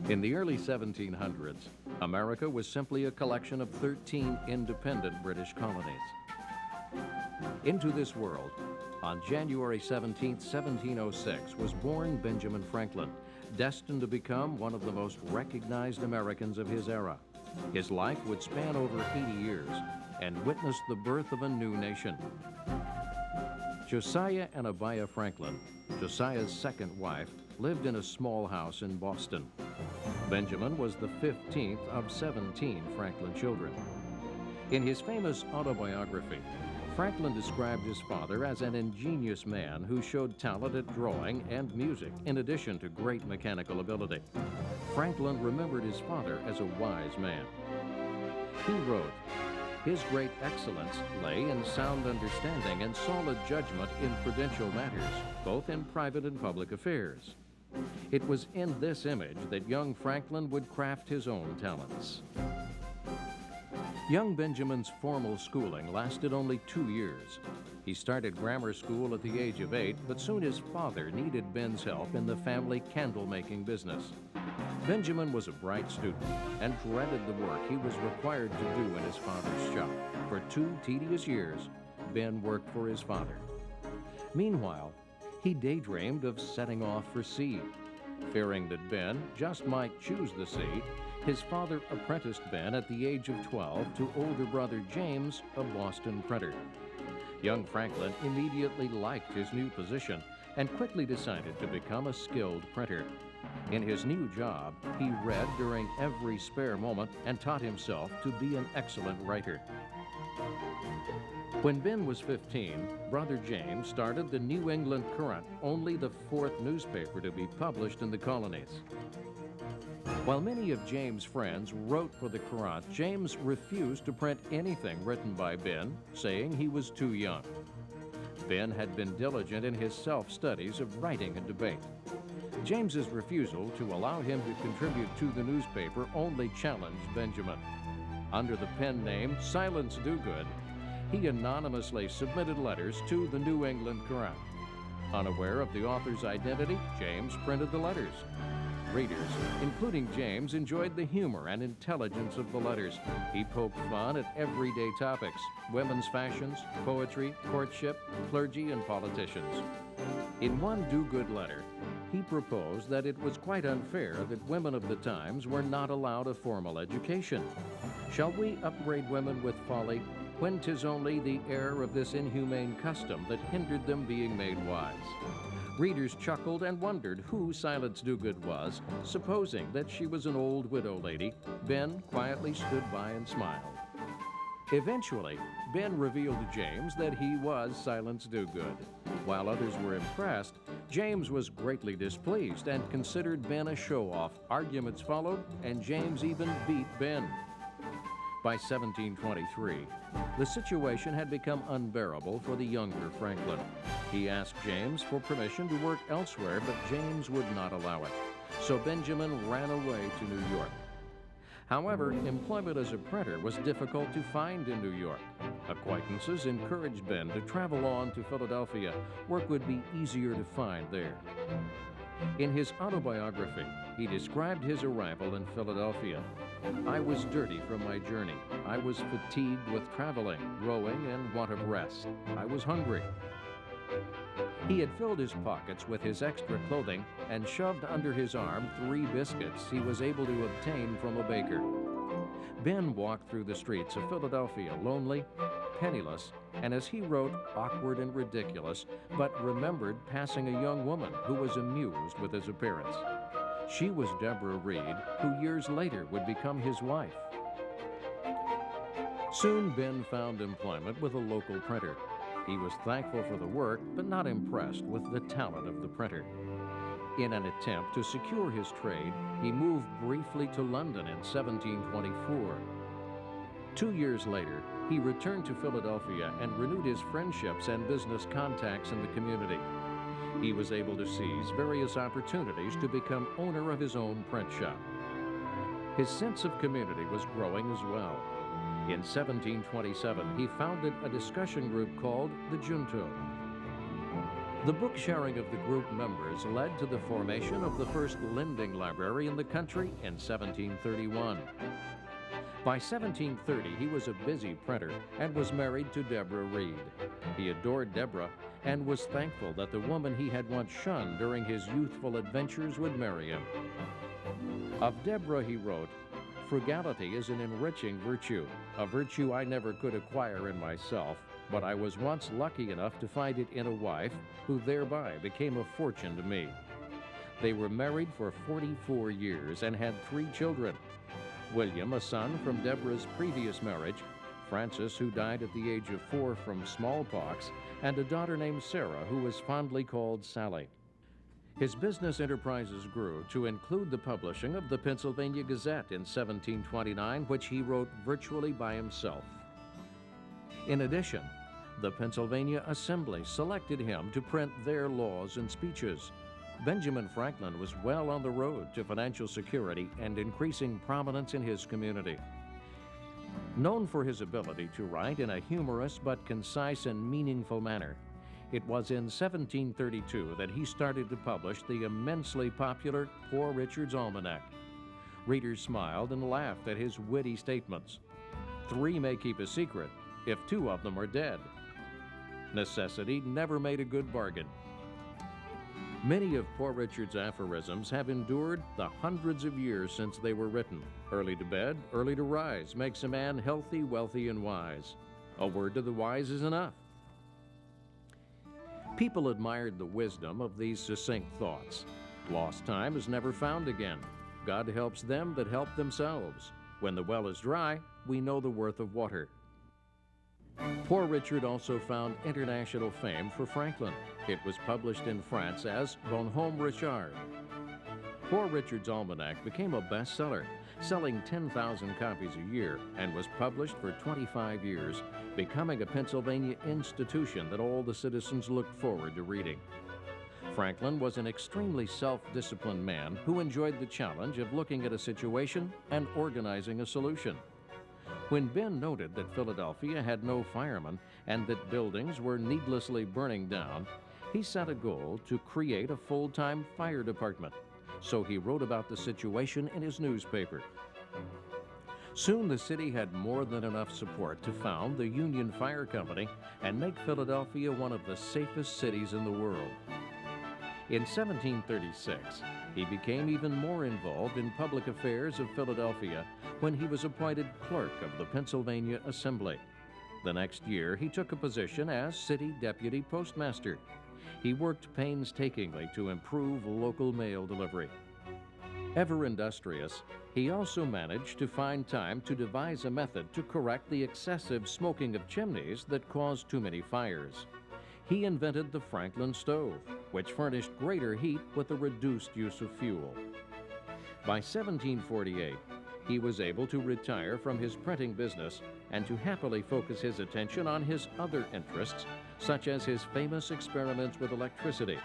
In the early 1700s, America was simply a collection of 13 independent British colonies. Into this world, on January 17, 1706, was born Benjamin Franklin, destined to become one of the most recognized Americans of his era. His life would span over 80 years and witness the birth of a new nation. Josiah and Abiah Franklin, Josiah's second wife, lived in a small house in Boston. Benjamin was the 15th of 17 Franklin children. In his famous autobiography, Franklin described his father as an ingenious man who showed talent at drawing and music in addition to great mechanical ability. Franklin remembered his father as a wise man. He wrote, "His great excellence lay in sound understanding and solid judgment in prudential matters, both in private and public affairs." It was in this image that young Franklin would craft his own talents. Young Benjamin's formal schooling lasted only 2 years. He started grammar school at the age of 8, but soon his father needed Ben's help in the family candle-making business. Benjamin was a bright student and dreaded the work he was required to do in his father's shop. For 2 tedious years, Ben worked for his father. Meanwhile, he daydreamed of setting off for sea. Fearing that Ben just might choose the sea, his father apprenticed Ben at the age of 12 to older brother James, a Boston printer. Young Franklin immediately liked his new position and quickly decided to become a skilled printer. In his new job, he read during every spare moment and taught himself to be an excellent writer. When Ben was 15, brother James started the New England Courant, only the 4th newspaper to be published in the colonies. While many of James' friends wrote for the Courant, James refused to print anything written by Ben, saying he was too young. Ben had been diligent in his self-studies of writing and debate. James's refusal to allow him to contribute to the newspaper only challenged Benjamin. Under the pen name Silence Dogood, he anonymously submitted letters to the New England Courant. Unaware of the author's identity, James printed the letters. Readers, including James, enjoyed the humor and intelligence of the letters. He poked fun at everyday topics: women's fashions, poetry, courtship, clergy, and politicians. In one do-good letter, he proposed that it was quite unfair that women of the times were not allowed a formal education. "Shall we upbraid women with folly, when 'tis only the error of this inhumane custom that hindered them being made wise?" Readers chuckled and wondered who Silence Dogood was, supposing that she was an old widow lady. Ben quietly stood by and smiled. Eventually, Ben revealed to James that he was Silence Dogood. While others were impressed, James was greatly displeased and considered Ben a show-off. Arguments followed, and James even beat Ben. By 1723, the situation had become unbearable for the younger Franklin. He asked James for permission to work elsewhere, but James would not allow it. So Benjamin ran away to New York. However, employment as a printer was difficult to find in New York. Acquaintances encouraged Ben to travel on to Philadelphia. Work would be easier to find there. In his autobiography, he described his arrival in Philadelphia. "I was dirty from my journey. I was fatigued with traveling, rowing, and want of rest. I was hungry." He had filled his pockets with his extra clothing and shoved under his arm 3 biscuits he was able to obtain from a baker. Ben walked through the streets of Philadelphia lonely, penniless, and as he wrote, awkward and ridiculous, but remembered passing a young woman who was amused with his appearance. She was Deborah Reed, who years later would become his wife. Soon Ben found employment with a local printer. He was thankful for the work, but not impressed with the talent of the printer. In an attempt to secure his trade, he moved briefly to London in 1724. 2 years later, he returned to Philadelphia and renewed his friendships and business contacts in the community. He was able to seize various opportunities to become owner of his own print shop. His sense of community was growing as well. In 1727, he founded a discussion group called the Junto. The book sharing of the group members led to the formation of the first lending library in the country in 1731. By 1730, he was a busy printer and was married to Deborah Reed. He adored Deborah and was thankful that the woman he had once shunned during his youthful adventures would marry him. Of Deborah, he wrote, "Frugality is an enriching virtue, a virtue I never could acquire in myself, but I was once lucky enough to find it in a wife who thereby became a fortune to me." They were married for 44 years and had 3 children. William, a son from Deborah's previous marriage, Francis, who died at the age of 4 from smallpox, and a daughter named Sarah, who was fondly called Sally. His business enterprises grew to include the publishing of the Pennsylvania Gazette in 1729, which he wrote virtually by himself. In addition, the Pennsylvania Assembly selected him to print their laws and speeches. Benjamin Franklin was well on the road to financial security and increasing prominence in his community. Known for his ability to write in a humorous but concise and meaningful manner, it was in 1732 that he started to publish the immensely popular Poor Richard's Almanac. Readers smiled and laughed at his witty statements. 3 may keep a secret if 2 of them are dead. Necessity never made a good bargain. Many of Poor Richard's aphorisms have endured the hundreds of years since they were written. Early to bed, early to rise makes a man healthy, wealthy, and wise. A word to the wise is enough. People admired the wisdom of these succinct thoughts. Lost time is never found again. God helps them that help themselves. When the well is dry, we know the worth of water. Poor Richard also found international fame for Franklin. It was published in France as Bonhomme Richard. Poor Richard's Almanac became a bestseller, selling 10,000 copies a year, and was published for 25 years, becoming a Pennsylvania institution that all the citizens looked forward to reading. Franklin was an extremely self-disciplined man who enjoyed the challenge of looking at a situation and organizing a solution. When Ben noted that Philadelphia had no firemen and that buildings were needlessly burning down, he set a goal to create a full-time fire department. So he wrote about the situation in his newspaper. Soon the city had more than enough support to found the Union Fire Company and make Philadelphia one of the safest cities in the world. In 1736, he became even more involved in public affairs of Philadelphia when he was appointed clerk of the Pennsylvania Assembly. The next year, he took a position as city deputy postmaster. He worked painstakingly to improve local mail delivery. Ever industrious, he also managed to find time to devise a method to correct the excessive smoking of chimneys that caused too many fires. He invented the Franklin stove, which furnished greater heat with a reduced use of fuel. By 1748, he was able to retire from his printing business and to happily focus his attention on his other interests, such as his famous experiments with electricity.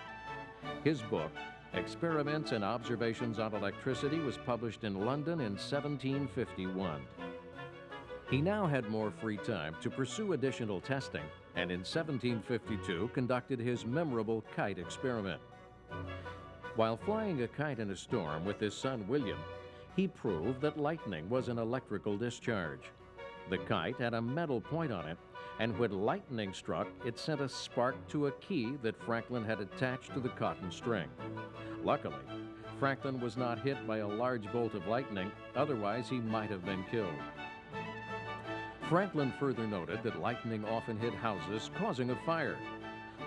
His book, Experiments and Observations on Electricity, was published in London in 1751. He now had more free time to pursue additional testing, and in 1752 conducted his memorable kite experiment. While flying a kite in a storm with his son William, he proved that lightning was an electrical discharge. The kite had a metal point on it, and when lightning struck, it sent a spark to a key that Franklin had attached to the cotton string. Luckily, Franklin was not hit by a large bolt of lightning, otherwise he might have been killed. Franklin further noted that lightning often hit houses, causing a fire.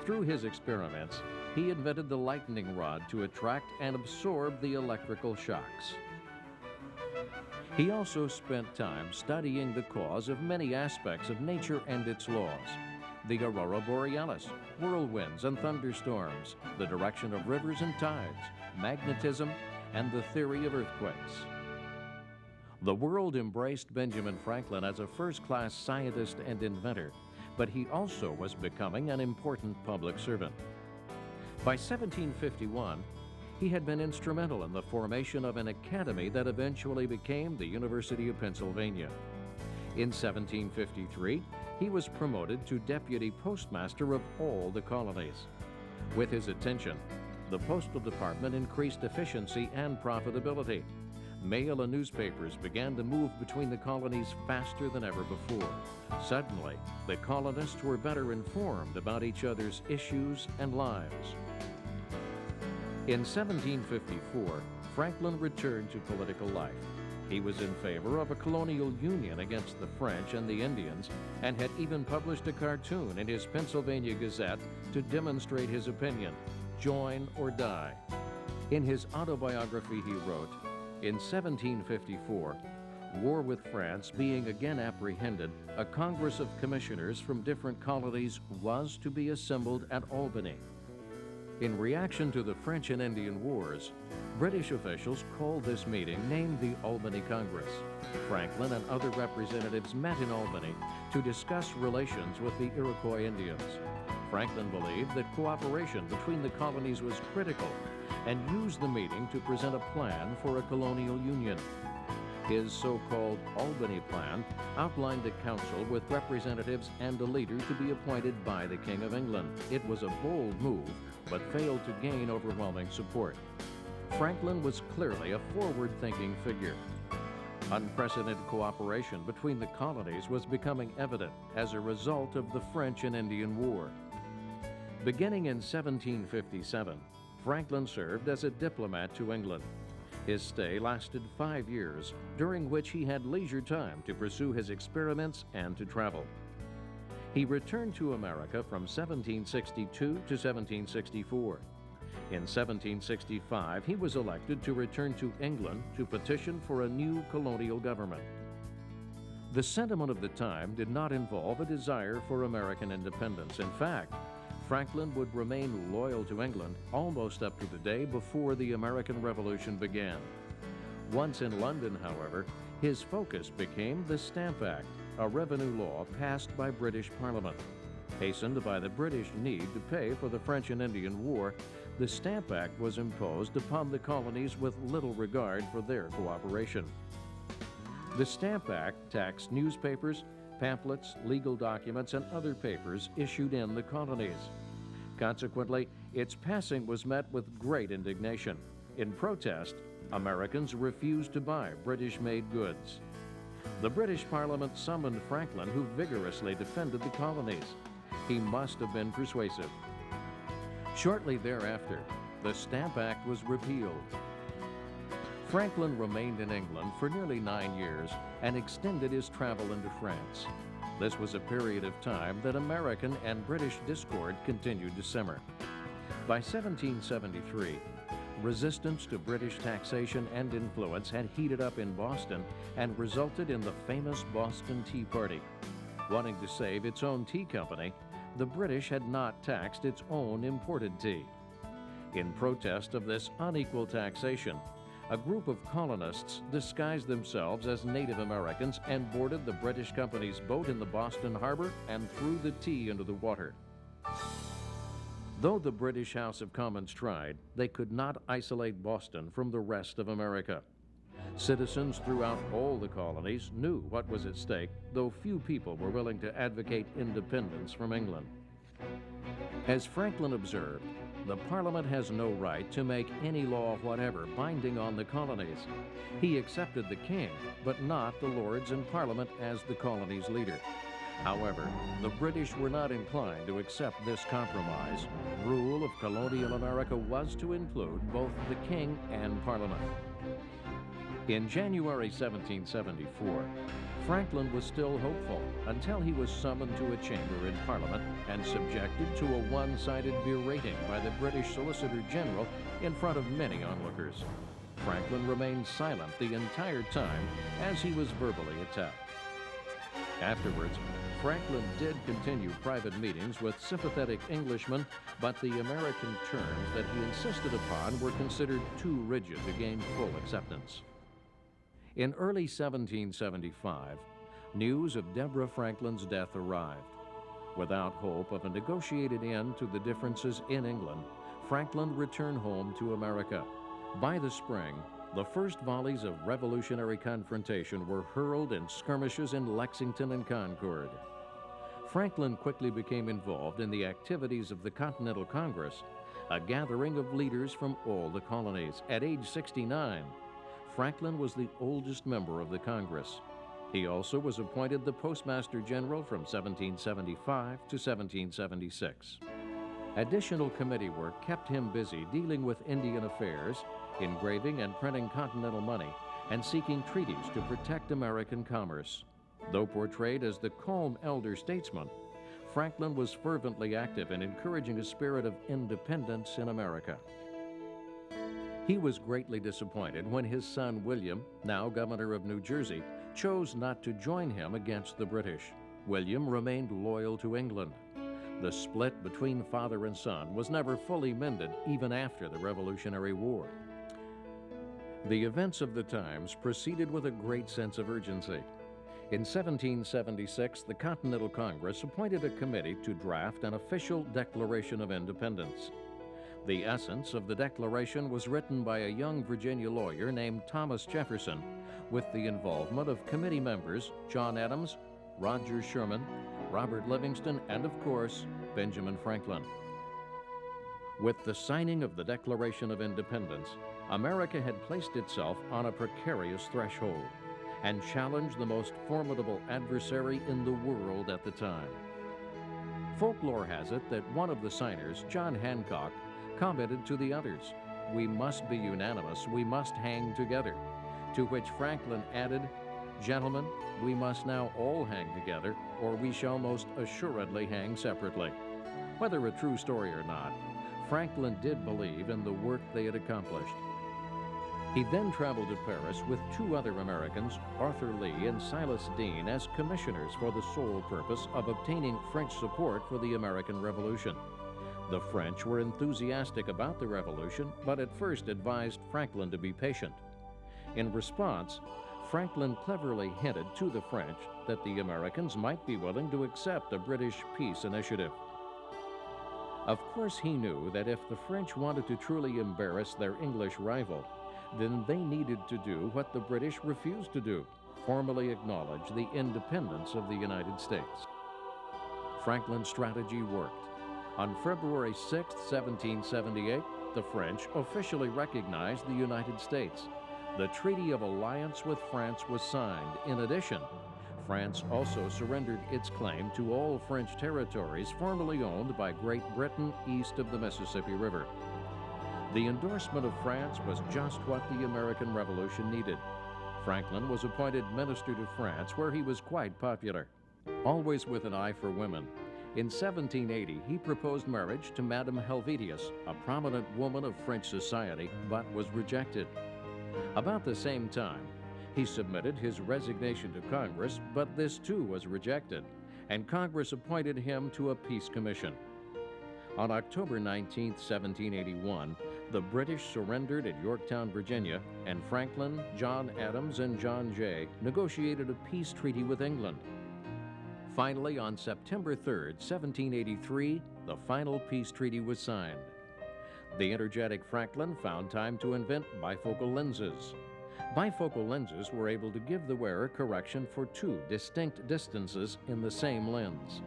Through his experiments, he invented the lightning rod to attract and absorb the electrical shocks. He also spent time studying the cause of many aspects of nature and its laws: the aurora borealis, whirlwinds and thunderstorms, the direction of rivers and tides, magnetism, and the theory of earthquakes. The world embraced Benjamin Franklin as a first-class scientist and inventor, but he also was becoming an important public servant. By 1751, he had been instrumental in the formation of an academy that eventually became the University of Pennsylvania. In 1753, he was promoted to deputy postmaster of all the colonies. With his attention, the Postal Department increased efficiency and profitability. Mail and newspapers began to move between the colonies faster than ever before. Suddenly, the colonists were better informed about each other's issues and lives. In 1754, Franklin returned to political life. He was in favor of a colonial union against the French and the Indians, and had even published a cartoon in his Pennsylvania Gazette to demonstrate his opinion: join or die. In his autobiography he wrote, in 1754, war with France being again apprehended, a Congress of Commissioners from different colonies was to be assembled at Albany. In reaction to the French and Indian Wars, British officials called this meeting named the Albany Congress. Franklin and other representatives met in Albany to discuss relations with the Iroquois Indians. Franklin believed that cooperation between the colonies was critical and used the meeting to present a plan for a colonial union. His so-called Albany Plan outlined a council with representatives and a leader to be appointed by the King of England. It was a bold move, but failed to gain overwhelming support. Franklin was clearly a forward-thinking figure. Unprecedented cooperation between the colonies was becoming evident as a result of the French and Indian War. Beginning in 1757, Franklin served as a diplomat to England. His stay lasted 5 years, during which he had leisure time to pursue his experiments and to travel. He returned to America from 1762 to 1764. In 1765, he was elected to return to England to petition for a new colonial government. The sentiment of the time did not involve a desire for American independence. In fact, Franklin would remain loyal to England almost up to the day before the American Revolution began. Once in London, however, his focus became the Stamp Act, a revenue law passed by British Parliament. Hastened by the British need to pay for the French and Indian War, the Stamp Act was imposed upon the colonies with little regard for their cooperation. The Stamp Act taxed newspapers, pamphlets, legal documents, and other papers issued in the colonies. Consequently, its passing was met with great indignation. In protest, Americans refused to buy British-made goods. The British Parliament summoned Franklin, who vigorously defended the colonies. He must have been persuasive. Shortly thereafter, the Stamp Act was repealed. Franklin remained in England for nearly 9 years and extended his travel into France. This was a period of time that American and British discord continued to simmer. By 1773, resistance to British taxation and influence had heated up in Boston and resulted in the famous Boston Tea Party. Wanting to save its own tea company, the British had not taxed its own imported tea. In protest of this unequal taxation, a group of colonists disguised themselves as Native Americans and boarded the British company's boat in the Boston harbor and threw the tea into the water. Though the British House of Commons tried, they could not isolate Boston from the rest of America. Citizens throughout all the colonies knew what was at stake, though few people were willing to advocate independence from England. As Franklin observed, the Parliament has no right to make any law whatever binding on the colonies. He accepted the king, but not the Lords in Parliament as the colony's leader. However, the British were not inclined to accept this compromise. Rule of colonial America was to include both the king and Parliament. In January 1774, Franklin was still hopeful until he was summoned to a chamber in Parliament and subjected to a one-sided berating by the British Solicitor General in front of many onlookers. Franklin remained silent the entire time as he was verbally attacked. Afterwards, Franklin did continue private meetings with sympathetic Englishmen, but the American terms that he insisted upon were considered too rigid to gain full acceptance. In early 1775, news of Deborah Franklin's death arrived. Without hope of a negotiated end to the differences in England, Franklin returned home to America. By the spring, the first volleys of revolutionary confrontation were hurled in skirmishes in Lexington and Concord. Franklin quickly became involved in the activities of the Continental Congress, a gathering of leaders from all the colonies. At age 69, Franklin was the oldest member of the Congress. He also was appointed the Postmaster General from 1775 to 1776. Additional committee work kept him busy dealing with Indian affairs, engraving and printing continental money, and seeking treaties to protect American commerce. Though portrayed as the calm elder statesman, Franklin was fervently active in encouraging a spirit of independence in America. He was greatly disappointed when his son William, now governor of New Jersey, chose not to join him against the British. William remained loyal to England. The split between father and son was never fully mended, even after the Revolutionary War. The events of the times proceeded with a great sense of urgency. In 1776, the Continental Congress appointed a committee to draft an official Declaration of Independence. The essence of the Declaration was written by a young Virginia lawyer named Thomas Jefferson, with the involvement of committee members John Adams, Roger Sherman, Robert Livingston, and of course, Benjamin Franklin. With the signing of the Declaration of Independence, America had placed itself on a precarious threshold and challenged the most formidable adversary in the world at the time. Folklore has it that one of the signers, John Hancock, commented to the others, "We must be unanimous, we must hang together," to which Franklin added, "Gentlemen, we must now all hang together, or we shall most assuredly hang separately." Whether a true story or not, Franklin did believe in the work they had accomplished. He then traveled to Paris with two other Americans, Arthur Lee and Silas Deane, as commissioners for the sole purpose of obtaining French support for the American Revolution. The French were enthusiastic about the revolution, but at first advised Franklin to be patient. In response, Franklin cleverly hinted to the French that the Americans might be willing to accept a British peace initiative. Of course, he knew that if the French wanted to truly embarrass their English rival, then they needed to do what the British refused to do, formally acknowledge the independence of the United States. Franklin's strategy worked. On February 6, 1778, the French officially recognized the United States. The Treaty of Alliance with France was signed. In addition, France also surrendered its claim to all French territories formerly owned by Great Britain east of the Mississippi River. The endorsement of France was just what the American Revolution needed. Franklin was appointed minister to France, where he was quite popular. Always with an eye for women, in 1780 he proposed marriage to Madame Helvetius, a prominent woman of French society, but was rejected. About the same time, he submitted his resignation to Congress, but this too was rejected, and Congress appointed him to a peace commission. On October 19, 1781, the British surrendered at Yorktown, Virginia, and Franklin, John Adams, and John Jay negotiated a peace treaty with England. Finally, on September 3, 1783, the final peace treaty was signed. The energetic Franklin found time to invent bifocal lenses. Bifocal lenses were able to give the wearer correction for two distinct distances in the same lens.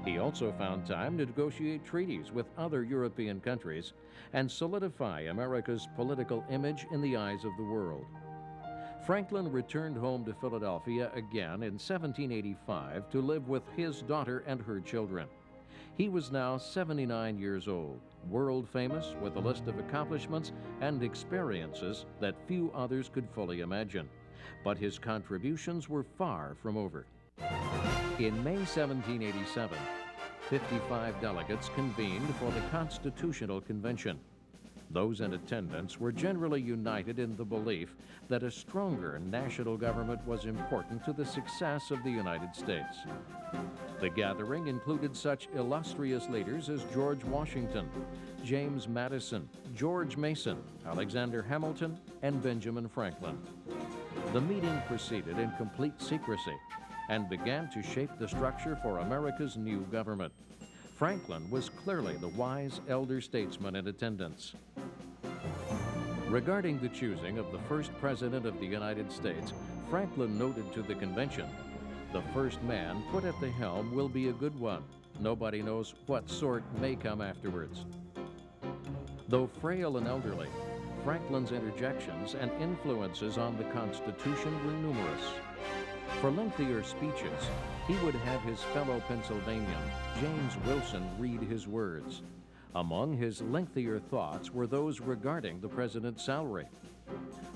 He also found time to negotiate treaties with other European countries and solidify America's political image in the eyes of the world. Franklin returned home to Philadelphia again in 1785 to live with his daughter and her children. He was now 79 years old, world famous, with a list of accomplishments and experiences that few others could fully imagine. But his contributions were far from over. In May 1787, 55 delegates convened for the Constitutional Convention. Those in attendance were generally united in the belief that a stronger national government was important to the success of the United States. The gathering included such illustrious leaders as George Washington, James Madison, George Mason, Alexander Hamilton, and Benjamin Franklin. The meeting proceeded in complete secrecy and began to shape the structure for America's new government. Franklin was clearly the wise elder statesman in attendance. Regarding the choosing of the first president of the United States, Franklin noted to the convention, The first man put at the helm will be a good one. Nobody knows what sort may come afterwards. Though frail and elderly, Franklin's interjections and influences on the Constitution were numerous. For lengthier speeches, he would have his fellow Pennsylvanian, James Wilson, read his words. Among his lengthier thoughts were those regarding the president's salary.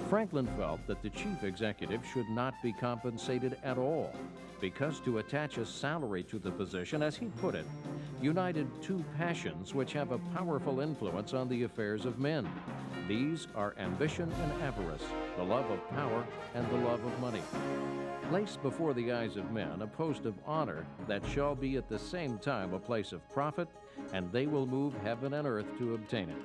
Franklin felt that the chief executive should not be compensated at all, because to attach a salary to the position, as he put it, united two passions which have a powerful influence on the affairs of men. These are ambition and avarice, the love of power and the love of money. Place before the eyes of men a post of honor that shall be at the same time a place of profit, and they will move heaven and earth to obtain it.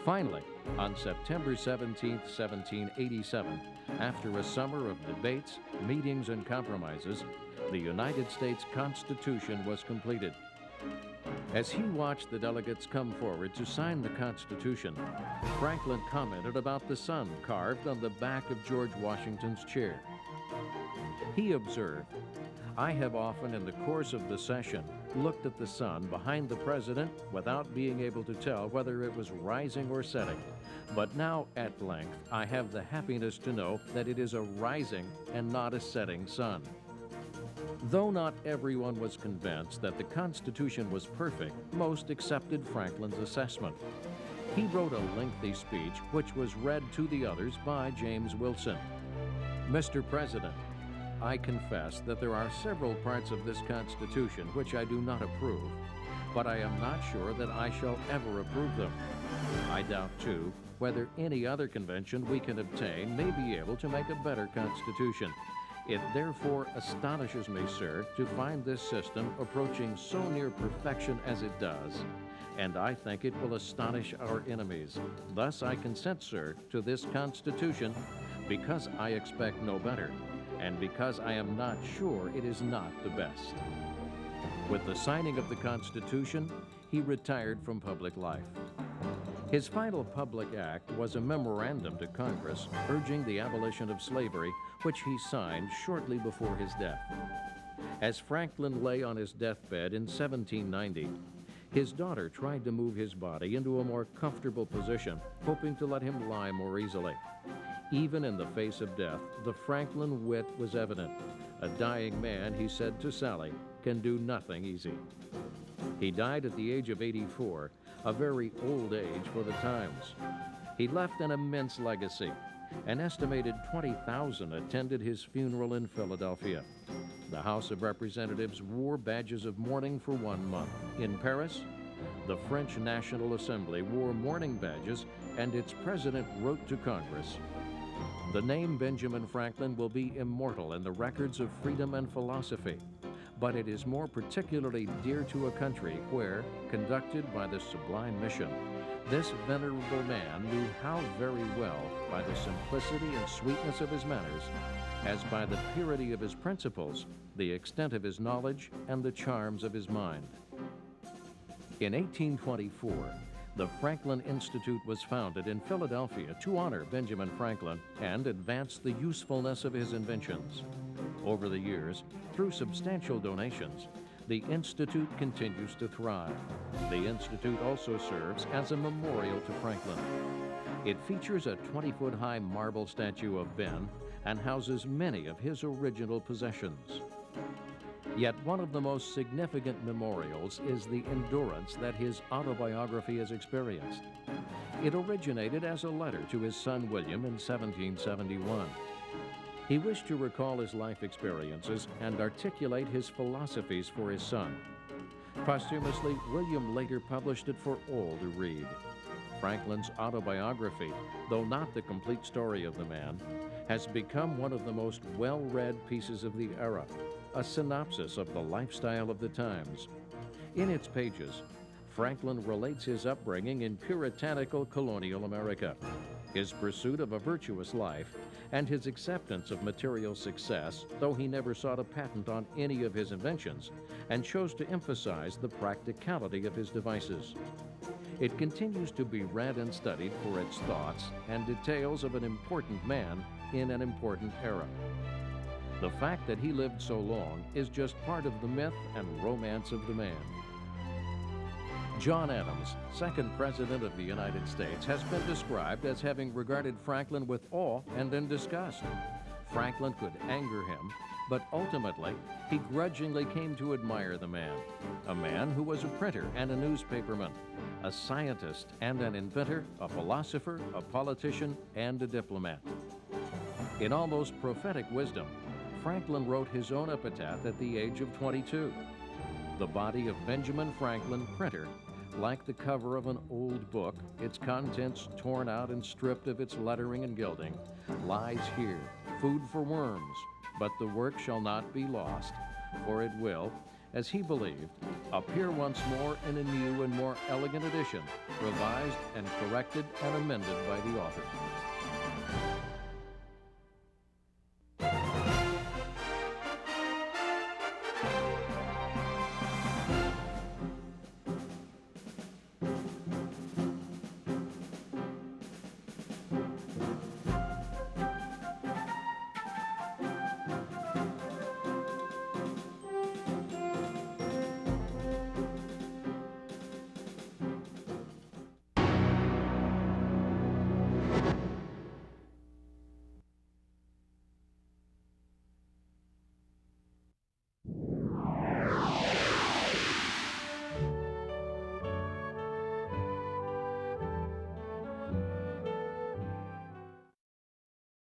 Finally, on September 17, 1787, after a summer of debates, meetings, and compromises, the United States Constitution was completed. As he watched the delegates come forward to sign the Constitution, Franklin commented about the sun carved on the back of George Washington's chair. He observed, "I have often in the course of the session looked at the sun behind the president without being able to tell whether it was rising or setting. But now at length I have the happiness to know that it is a rising and not a setting sun." Though not everyone was convinced that the Constitution was perfect, most accepted Franklin's assessment. He wrote a lengthy speech which was read to the others by James Wilson. "Mr. President, I confess that there are several parts of this Constitution which I do not approve, but I am not sure that I shall ever approve them. I doubt, too, whether any other convention we can obtain may be able to make a better Constitution. It therefore astonishes me, sir, to find this system approaching so near perfection as it does, and I think it will astonish our enemies. Thus I consent, sir, to this Constitution, because I expect no better, and because I am not sure it is not the best." With the signing of the Constitution, he retired from public life. His final public act was a memorandum to Congress urging the abolition of slavery, which he signed shortly before his death. As Franklin lay on his deathbed in 1790, his daughter tried to move his body into a more comfortable position, hoping to let him lie more easily. Even in the face of death, the Franklin wit was evident. "A dying man," he said to Sally, "can do nothing easy." He died at the age of 84, a very old age for the times. He left an immense legacy. An estimated 20,000 attended his funeral in Philadelphia. The House of Representatives wore badges of mourning for 1 month. In Paris, the French National Assembly wore mourning badges, and its president wrote to Congress, "The name Benjamin Franklin will be immortal in the records of freedom and philosophy, but it is more particularly dear to a country where, conducted by this sublime mission, this venerable man knew how very well, by the simplicity and sweetness of his manners, as by the purity of his principles, the extent of his knowledge, and the charms of his mind." In 1824, the Franklin Institute was founded in Philadelphia to honor Benjamin Franklin and advance the usefulness of his inventions. Over the years, through substantial donations, the Institute continues to thrive. The Institute also serves as a memorial to Franklin. It features a 20-foot-high marble statue of Ben and houses many of his original possessions. Yet one of the most significant memorials is the endurance that his autobiography has experienced. It originated as a letter to his son William in 1771. He wished to recall his life experiences and articulate his philosophies for his son. Posthumously, William later published it for all to read. Franklin's autobiography, though not the complete story of the man, has become one of the most well-read pieces of the era, a synopsis of the lifestyle of the times. In its pages, Franklin relates his upbringing in puritanical colonial America, his pursuit of a virtuous life, and his acceptance of material success, though he never sought a patent on any of his inventions and chose to emphasize the practicality of his devices. It continues to be read and studied for its thoughts and details of an important man in an important era. The fact that he lived so long is just part of the myth and romance of the man. John Adams, second President of the United States, has been described as having regarded Franklin with awe and in disgust. Franklin could anger him, but ultimately, he grudgingly came to admire the man, a man who was a printer and a newspaperman, a scientist and an inventor, a philosopher, a politician, and a diplomat. In almost prophetic wisdom, Franklin wrote his own epitaph at the age of 22. The body of Benjamin Franklin, printer, like the cover of an old book, its contents torn out and stripped of its lettering and gilding, lies here, food for worms, but the work shall not be lost, for it will, as he believed, appear once more in a new and more elegant edition, revised and corrected and amended by the author.